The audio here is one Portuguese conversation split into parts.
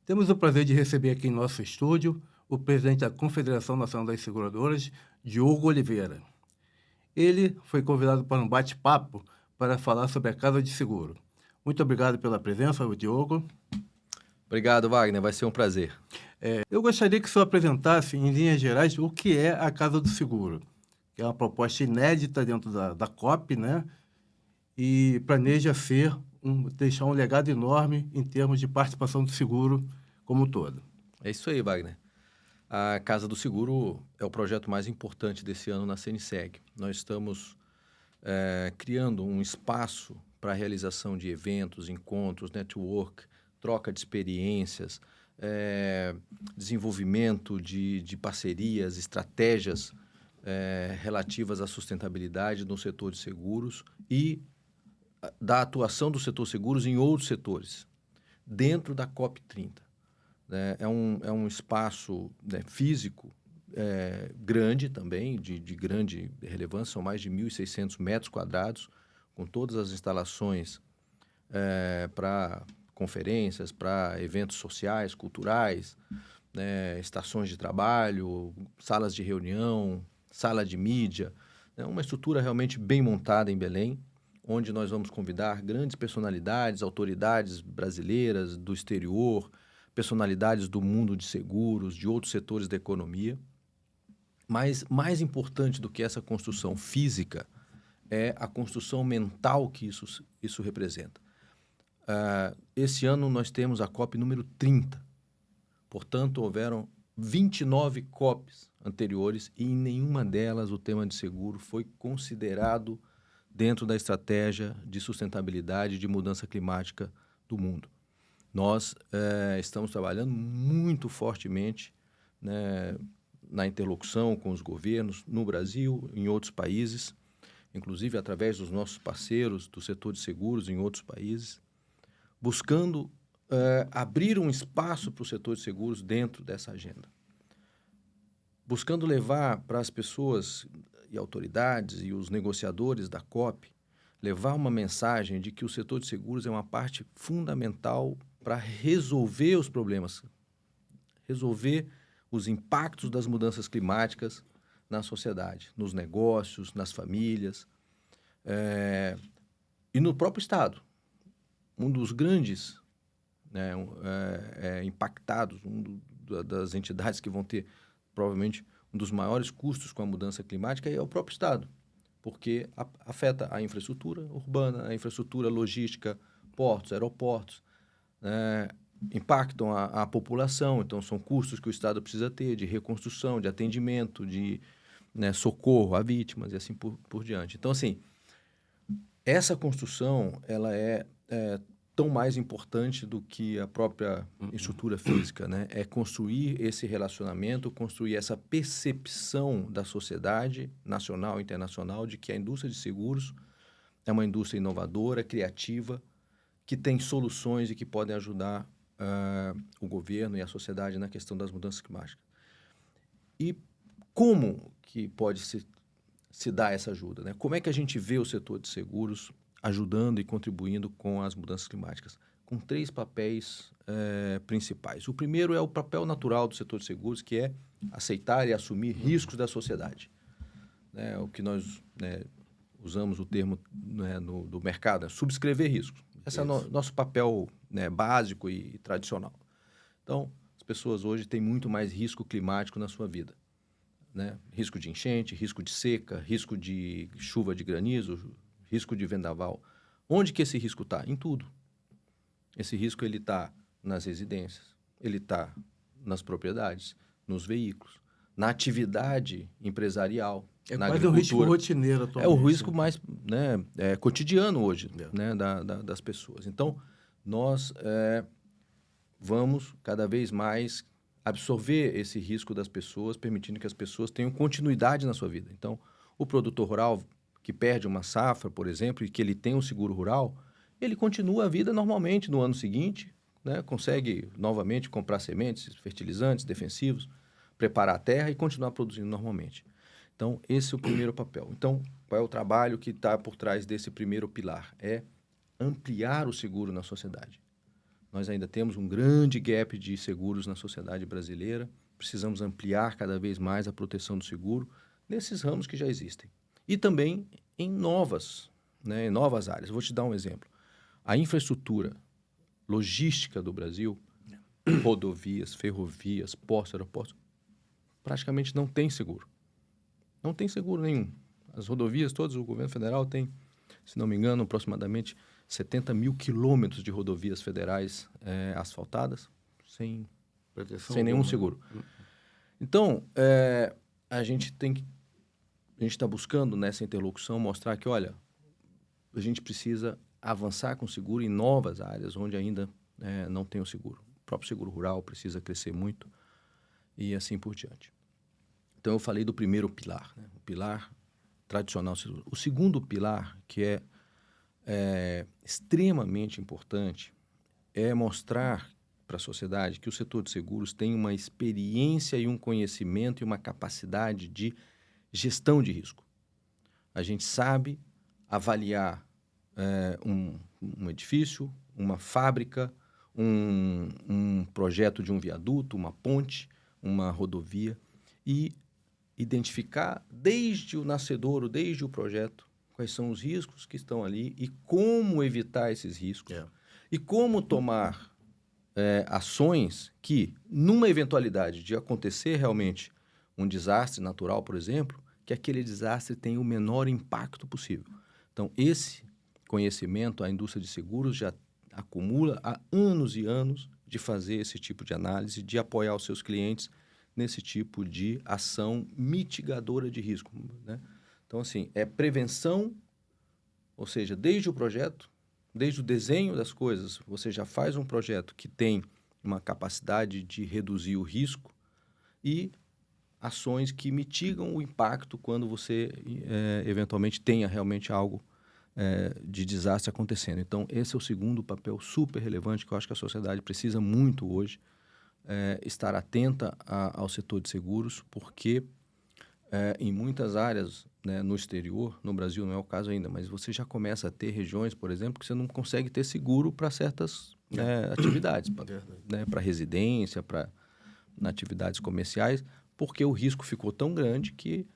Temos o prazer de receber aqui em nosso estúdio o presidente da Confederação Nacional das Seguradoras, Diogo Oliveira. Ele foi convidado para um bate-papo para falar sobre a Casa de Seguro. Muito obrigado pela presença, Diogo. Obrigado, Wagner. Vai ser um prazer. Eu gostaria que o senhor apresentasse, em linhas gerais, o que é a Casa do Seguro, que é uma proposta inédita dentro da COP, né? E planeja deixar um legado enorme em termos de participação do seguro como um todo. É isso aí, Wagner. A Casa do Seguro é o projeto mais importante desse ano na CNSEG. Nós estamos criando um espaço para a realização de eventos, encontros, network, troca de experiências, desenvolvimento de parcerias, estratégias relativas à sustentabilidade no setor de seguros e da atuação do setor seguros em outros setores, dentro da COP30. Né? É um espaço, né, físico grande também, de grande relevância, são mais de 1.600 metros quadrados, com todas as instalações para conferências, para eventos sociais, culturais, né, estações de trabalho, salas de reunião, sala de mídia, né, uma estrutura realmente bem montada em Belém, onde nós vamos convidar grandes personalidades, autoridades brasileiras, do exterior, personalidades do mundo de seguros, de outros setores da economia. Mas mais importante do que essa construção física é a construção mental que isso representa. Esse ano nós temos a COP número 30. Portanto, houveram 29 COPs anteriores e em nenhuma delas o tema de seguro foi considerado dentro da estratégia de sustentabilidade e de mudança climática do mundo. Nós estamos trabalhando muito fortemente, né, na interlocução com os governos no Brasil, em outros países, inclusive através dos nossos parceiros do setor de seguros em outros países, buscando abrir um espaço para o setor de seguros dentro dessa agenda. Buscando levar para as pessoas e autoridades e os negociadores da COP, levar uma mensagem de que o setor de seguros é uma parte fundamental para resolver os problemas, resolver os impactos das mudanças climáticas na sociedade, nos negócios, nas famílias e no próprio Estado. Um dos grandes, né, impactados, das entidades que vão ter provavelmente um dos maiores custos com a mudança climática é o próprio Estado, porque afeta a infraestrutura urbana, a infraestrutura logística, portos, aeroportos, impactam a população, então são custos que o Estado precisa ter de reconstrução, de atendimento, de, né, socorro a vítimas e assim por diante. Então, assim, essa construção ela é tão mais importante do que a própria estrutura física, né? É construir esse relacionamento, construir essa percepção da sociedade nacional e internacional de que a indústria de seguros é uma indústria inovadora, criativa, que tem soluções e que podem ajudar o governo e a sociedade na questão das mudanças climáticas. E como que pode se dar essa ajuda, né? Como é que a gente vê o setor de seguros ajudando e contribuindo com as mudanças climáticas? Com 3 papéis principais. O primeiro é o papel natural do setor de seguros, que é aceitar e assumir riscos da sociedade. Né? O que nós usamos o termo, né, do mercado, é subscrever riscos. Esse é o nosso papel, né, básico e tradicional. Então, as pessoas hoje têm muito mais risco climático na sua vida. Né? Risco de enchente, risco de seca, risco de chuva de granizo, risco de vendaval. Onde que esse risco está? Em tudo. Esse risco está nas residências, ele está nas propriedades, nos veículos, na atividade empresarial, na quase um risco agricultura. rotineiro É atualmente. o risco mais, né, cotidiano hoje, né, das pessoas. Então, nós vamos cada vez mais absorver esse risco das pessoas, permitindo que as pessoas tenham continuidade na sua vida. Então, o produtor rural que perde uma safra, por exemplo, e que ele tem um seguro rural, ele continua a vida normalmente no ano seguinte, né? Consegue novamente comprar sementes, fertilizantes, defensivos, preparar a terra e continuar produzindo normalmente. Então, esse é o primeiro papel. Então, qual é o trabalho que está por trás desse primeiro pilar? É ampliar o seguro na sociedade. Nós ainda temos um grande gap de seguros na sociedade brasileira. Precisamos ampliar cada vez mais a proteção do seguro nesses ramos que já existem. E também em novas, né, em novas áreas. Vou te dar um exemplo. A infraestrutura logística do Brasil, rodovias, ferrovias, portos, aeroportos, praticamente não tem seguro. Não tem seguro nenhum. As rodovias todas, o governo federal tem, se não me engano, aproximadamente 70 mil quilômetros de rodovias federais asfaltadas, sem nenhum seguro. Então, a gente está buscando nessa interlocução mostrar que, olha, a gente precisa avançar com o seguro em novas áreas onde ainda não tem o seguro. O próprio seguro rural precisa crescer muito e assim por diante. Então, eu falei do primeiro pilar, né? O pilar tradicional. O segundo pilar, que é extremamente importante, é mostrar para a sociedade que o setor de seguros tem uma experiência e um conhecimento e uma capacidade de gestão de risco. A gente sabe avaliar um edifício, uma fábrica, um projeto de um viaduto, uma ponte, uma rodovia e identificar desde o nascedouro, desde o projeto, quais são os riscos que estão ali e como evitar esses riscos e como tomar ações que, numa eventualidade de acontecer realmente um desastre natural, por exemplo, que aquele desastre tenha o menor impacto possível. Então, esse conhecimento a indústria de seguros já acumula há anos e anos de fazer esse tipo de análise, de apoiar os seus clientes nesse tipo de ação mitigadora de risco, né? Então, assim, é prevenção, ou seja, desde o projeto, desde o desenho das coisas, você já faz um projeto que tem uma capacidade de reduzir o risco e ações que mitigam o impacto quando você eventualmente tenha realmente algo de desastre acontecendo. Então, esse é o segundo papel super relevante que eu acho que a sociedade precisa muito hoje, estar atenta ao setor de seguros, porque em muitas áreas, né, no exterior, no Brasil não é o caso ainda, mas você já começa a ter regiões, por exemplo, que você não consegue ter seguro para certas atividades, para residência, para atividades comerciais, porque o risco ficou tão grande que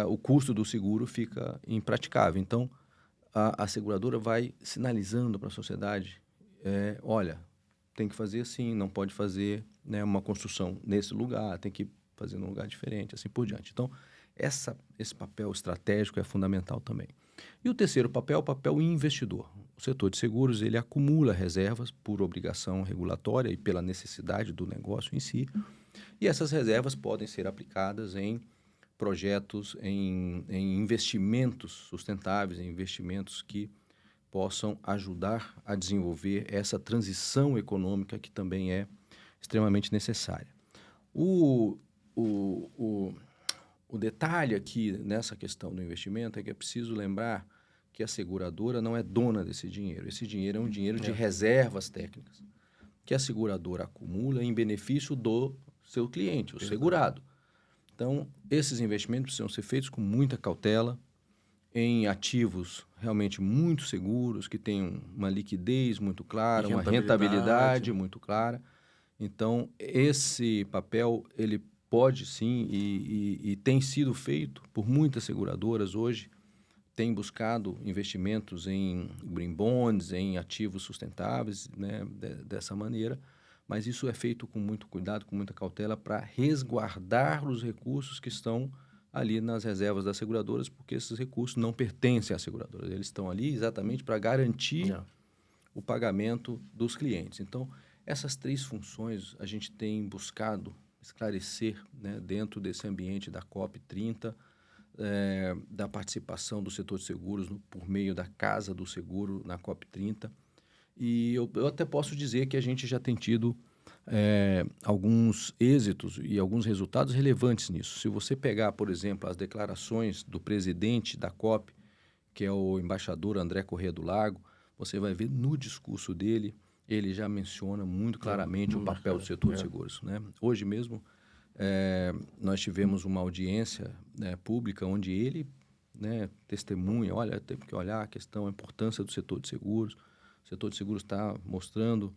o custo do seguro fica impraticável. Então, a seguradora vai sinalizando para a sociedade, olha, tem que fazer assim, não pode fazer, né, uma construção nesse lugar, tem que fazer num lugar diferente, assim por diante. Então, esse papel estratégico é fundamental também. E o terceiro papel é o papel investidor. O setor de seguros, ele acumula reservas por obrigação regulatória e pela necessidade do negócio em si, e essas reservas podem ser aplicadas em projetos, em investimentos sustentáveis, em investimentos que possam ajudar a desenvolver essa transição econômica que também é extremamente necessária. O detalhe aqui nessa questão do investimento é que é preciso lembrar que a seguradora não é dona desse dinheiro. Esse dinheiro é um dinheiro de reservas técnicas que a seguradora acumula em benefício do seu cliente, o segurado. Então, esses investimentos precisam ser feitos com muita cautela, em ativos realmente muito seguros, que tenham uma liquidez muito clara, uma rentabilidade muito clara. Então, esse papel, ele pode sim e tem sido feito por muitas seguradoras hoje, tem buscado investimentos em green bonds, em ativos sustentáveis, né, dessa maneira, mas isso é feito com muito cuidado, com muita cautela, para resguardar os recursos que estão ali nas reservas das seguradoras, porque esses recursos não pertencem às seguradoras. Eles estão ali exatamente para garantir o pagamento dos clientes. Então, essas três funções a gente tem buscado esclarecer, né, dentro desse ambiente da COP30, da participação do setor de seguros por meio da Casa do Seguro na COP30. E eu até posso dizer que a gente já tem tido alguns êxitos e alguns resultados relevantes nisso. Se você pegar, por exemplo, as declarações do presidente da COP, que é o embaixador André Corrêa do Lago, você vai ver no discurso dele, ele já menciona muito claramente o papel do setor de seguros, né? Hoje mesmo, nós tivemos uma audiência, né, pública onde ele, né, testemunha, olha, tem que olhar a questão, a importância do setor de seguros. O setor de seguros está mostrando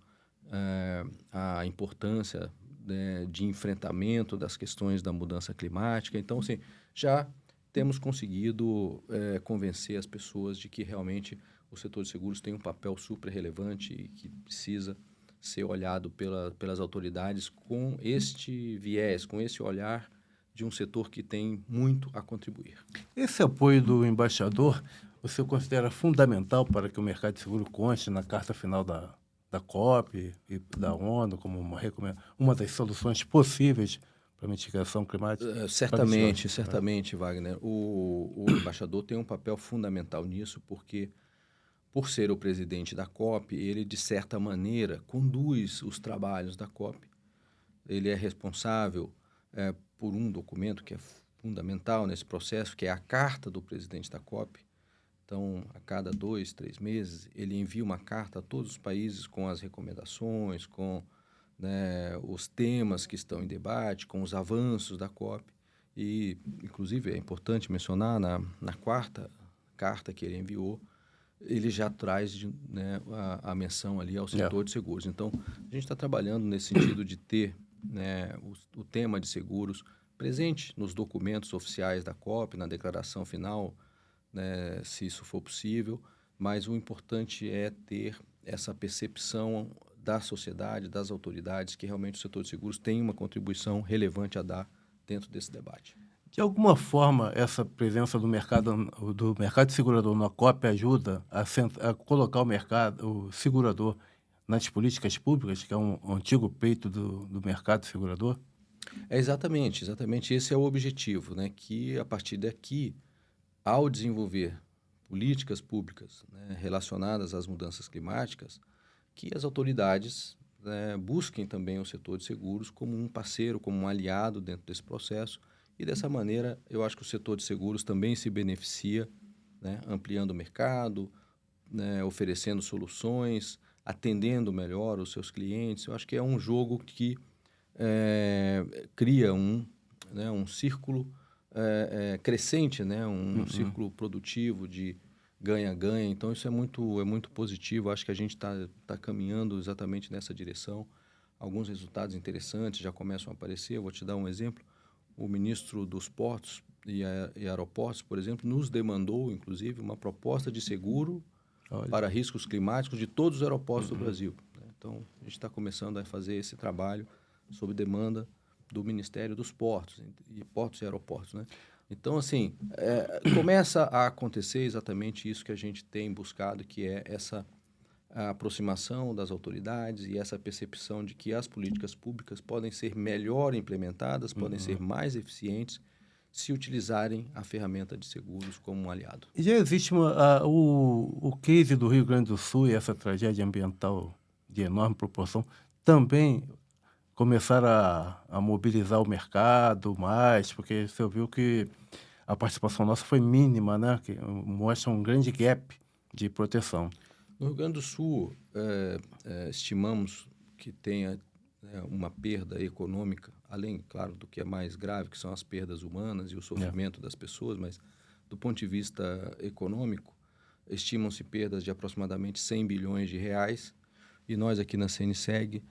a importância, né, de enfrentamento das questões da mudança climática. Então, assim, já temos conseguido convencer as pessoas de que realmente o setor de seguros tem um papel super relevante e que precisa ser olhado pelas autoridades com este viés, com esse olhar de um setor que tem muito a contribuir. Esse apoio do embaixador, você considera fundamental para que o mercado de seguro conste na carta final da COP e da ONU como uma das soluções possíveis para a mitigação climática? Certamente, certamente, Wagner. O embaixador tem um papel fundamental nisso, porque, por ser o presidente da COP, ele, de certa maneira, conduz os trabalhos da COP. Ele é responsável por um documento que é fundamental nesse processo, que é a carta do presidente da COP. Então, a cada 2, 3 meses, ele envia uma carta a todos os países com as recomendações, com, né, os temas que estão em debate, com os avanços da COP. E, inclusive, é importante mencionar, na quarta carta que ele enviou, ele já traz, né, a menção ali ao setor de seguros. Então, a gente está trabalhando nesse sentido de ter, né, o tema de seguros presente nos documentos oficiais da COP, na declaração final, né, se isso for possível, mas o importante é ter essa percepção da sociedade, das autoridades, que realmente o setor de seguros tem uma contribuição relevante a dar dentro desse debate. De alguma forma, essa presença do mercado de segurador na COP ajuda a colocar o segurador nas políticas públicas, que é um antigo peito do mercado segurador? Exatamente esse é o objetivo, né? Que a partir daqui, ao desenvolver políticas públicas, né, relacionadas às mudanças climáticas, que as autoridades, né, busquem também o setor de seguros como um parceiro, como um aliado dentro desse processo. E dessa maneira, eu acho que o setor de seguros também se beneficia, né, ampliando o mercado, né, oferecendo soluções, atendendo melhor os seus clientes. Eu acho que é um jogo que cria um círculo crescente, né, um círculo produtivo de ganha-ganha. Então, isso é muito positivo. Acho que a gente está caminhando exatamente nessa direção. Alguns resultados interessantes já começam a aparecer. Eu vou te dar um exemplo. O ministro dos Portos e Aeroportos, por exemplo, nos demandou, inclusive, uma proposta de seguro para riscos climáticos de todos os aeroportos do Brasil. Então, a gente está começando a fazer esse trabalho sob demanda do Ministério dos Portos e Aeroportos, né? Então, assim, começa a acontecer exatamente isso que a gente tem buscado, que é essa aproximação das autoridades e essa percepção de que as políticas públicas podem ser melhor implementadas, podem ser mais eficientes se utilizarem a ferramenta de seguros como um aliado. E já existe o case do Rio Grande do Sul e essa tragédia ambiental de enorme proporção também começaram a mobilizar o mercado mais, porque você viu que a participação nossa foi mínima, né? Que mostra um grande gap de proteção. No Rio Grande do Sul, estimamos que tenha, né, uma perda econômica, além, claro, do que é mais grave, que são as perdas humanas e o sofrimento das pessoas, mas do ponto de vista econômico, estimam-se perdas de aproximadamente 100 bilhões de reais, e nós aqui na CNSEG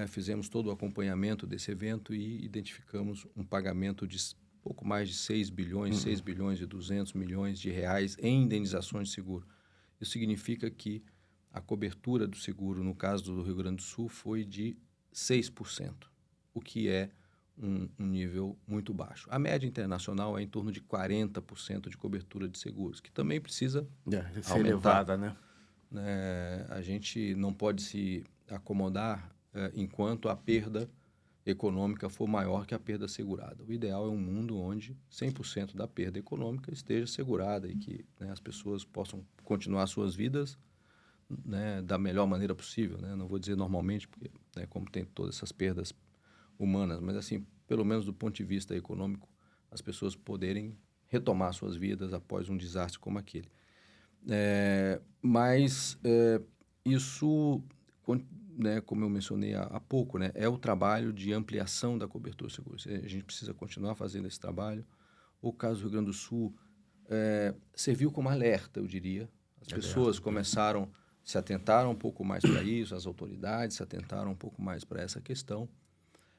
fizemos todo o acompanhamento desse evento e identificamos um pagamento de pouco mais de 6 bilhões, 6 bilhões e 200 milhões de reais em indenizações de seguro. Isso significa que a cobertura do seguro, no caso do Rio Grande do Sul, foi de 6%, o que é um nível muito baixo. A média internacional é em torno de 40% de cobertura de seguros, que também precisa ser elevada, né? A gente não pode se acomodar enquanto a perda econômica for maior que a perda segurada. O ideal é um mundo onde 100% da perda econômica esteja segurada e que, né, as pessoas possam continuar suas vidas, né, da melhor maneira possível, né? Não vou dizer normalmente, porque, né, como tem todas essas perdas humanas, mas assim, pelo menos do ponto de vista econômico, as pessoas poderem retomar suas vidas após um desastre como aquele. Mas isso, né, como eu mencionei há pouco, né, é o trabalho de ampliação da cobertura de seguros. A gente precisa continuar fazendo esse trabalho. O caso do Rio Grande do Sul serviu como alerta, eu diria. As pessoas começaram se atentaram um pouco mais para isso, as autoridades se atentaram um pouco mais para essa questão.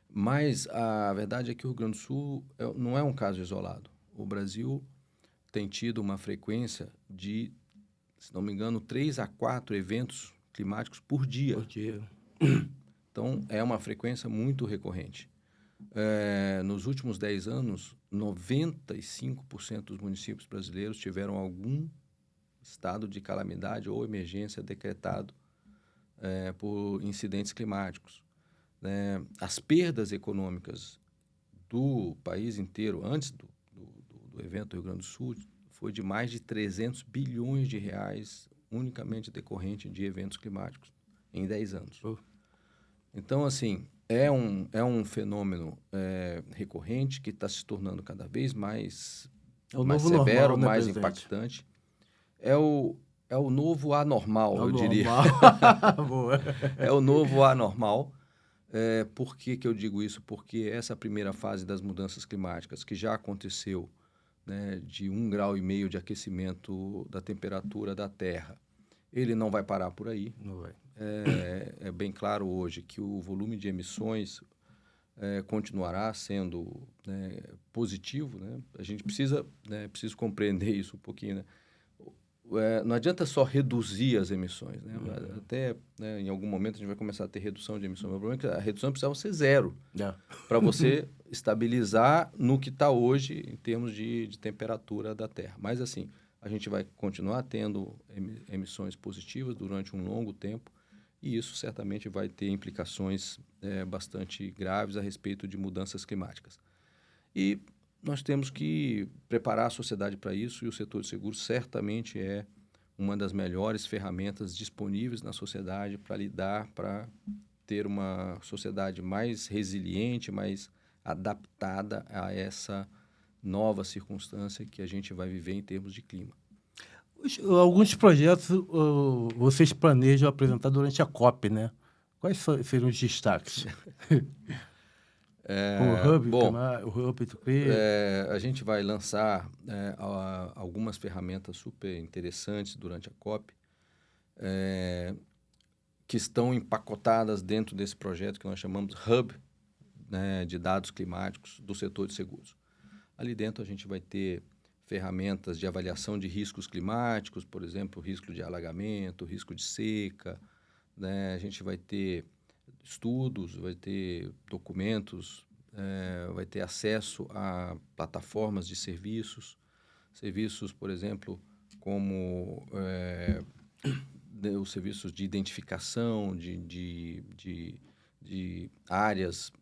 Mas a verdade é que o Rio Grande do Sul não é um caso isolado. O Brasil tem tido uma frequência de, se não me engano, 3 a 4 eventos climáticos por dia. Por dia. Então, é uma frequência muito recorrente. Nos últimos 10 anos, 95% dos municípios brasileiros tiveram algum estado de calamidade ou emergência decretado por incidentes climáticos. As perdas econômicas do país inteiro, antes do evento do Rio Grande do Sul, foi de mais de 300 bilhões de reais unicamente decorrente de eventos climáticos em 10 anos. Então, assim, é um fenômeno recorrente que está se tornando cada vez mais severo, normal, né, mais presidente? impactante. É o novo anormal, eu diria. Boa. É o novo anormal. Por que eu digo isso? Porque essa primeira fase das mudanças climáticas, que já aconteceu, né, de 1,5 grau de aquecimento da temperatura da Terra, ele não vai parar por aí. Não vai. É bem claro hoje que o volume de emissões continuará sendo, né, positivo, né? A gente precisa compreender isso um pouquinho, né? Não adianta só reduzir as emissões, né? Até, né, em algum momento a gente vai começar a ter redução de emissões. O problema é que a redução precisava ser zero para você estabilizar no que está hoje em termos de temperatura da Terra. Mas, assim, a gente vai continuar tendo emissões positivas durante um longo tempo e isso certamente vai ter implicações bastante graves a respeito de mudanças climáticas. E nós temos que preparar a sociedade para isso e o setor de seguros certamente é uma das melhores ferramentas disponíveis na sociedade para ter uma sociedade mais resiliente, mais adaptada a essa nova circunstância que a gente vai viver em termos de clima. Alguns projetos vocês planejam apresentar durante a COP, né? Quais seriam os destaques? O Hub to Clear. A gente vai lançar algumas ferramentas super interessantes durante a COP, que estão empacotadas dentro desse projeto que nós chamamos Hub, né, de dados climáticos do setor de seguros. Ali dentro a gente vai ter ferramentas de avaliação de riscos climáticos, por exemplo, risco de alagamento, risco de seca, né? A gente vai ter estudos, vai ter documentos, vai ter acesso a plataformas de serviços, por exemplo, como os serviços de identificação de áreas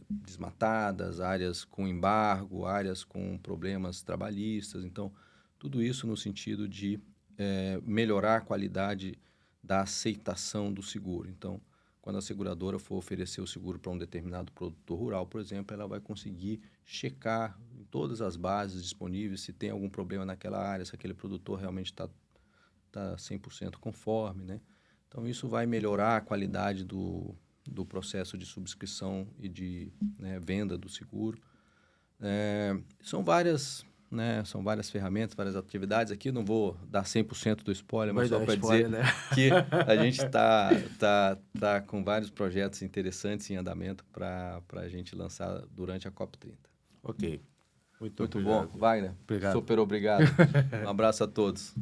desmatadas, áreas com embargo, áreas com problemas trabalhistas. Então, tudo isso no sentido de melhorar a qualidade da aceitação do seguro. Então, quando a seguradora for oferecer o seguro para um determinado produtor rural, por exemplo, ela vai conseguir checar em todas as bases disponíveis se tem algum problema naquela área, se aquele produtor realmente está 100% conforme, né? Então, isso vai melhorar a qualidade do processo de subscrição e de venda do seguro. São várias ferramentas, várias atividades. Aqui não vou dar 100% do spoiler, mas só para dizer, né, que a gente tá com vários projetos interessantes em andamento para a gente lançar durante a COP30. Ok. Muito bom. Wagner, obrigado. Super obrigado. Um abraço a todos.